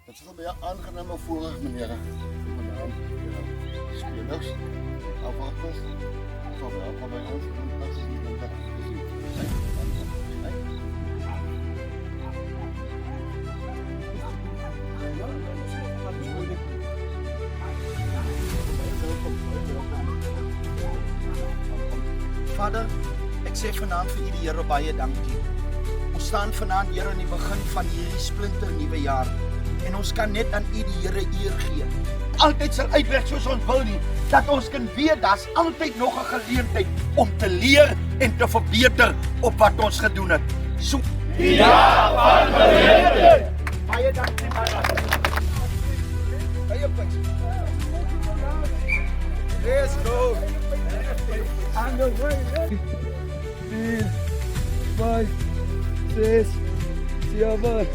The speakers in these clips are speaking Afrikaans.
Het is een beetje aangename voorrecht, meneer. Mijn naam, spelers, afwachters, van welkom bij ons. Dat is niet een dag gezien. Vader, ek sê vanaand vir U die Here baie dankie. Ons staan vanaand Here aan die begin van hierdie splinter nuwe jaar en ons kan net aan U die Here eer gee. Altyd sal uitwerk soos ons wil nie, dat ons kan weet daar's altyd nog 'n geleentheid om te leer en te verbeter op wat ons gedoen het. So Ja van geleentheid. baie dankie Vader. Baie dankie. Let's go. On the way. 4, 5, 6, 7,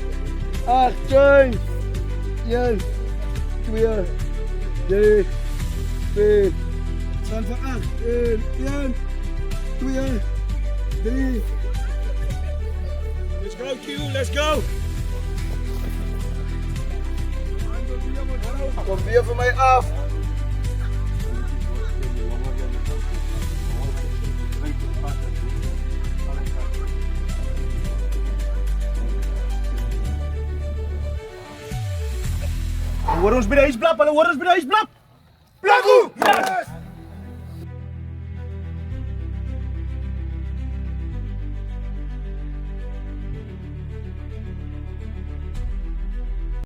8, 9, 1, 2, 3, 4. Stand voor 8. 1, 2, 3. Let's go, Q. Let's go. Kom weer vir my af. Hoor ons by die huisblap, hulle hoor ons by die huisblap. Blanco! Yes!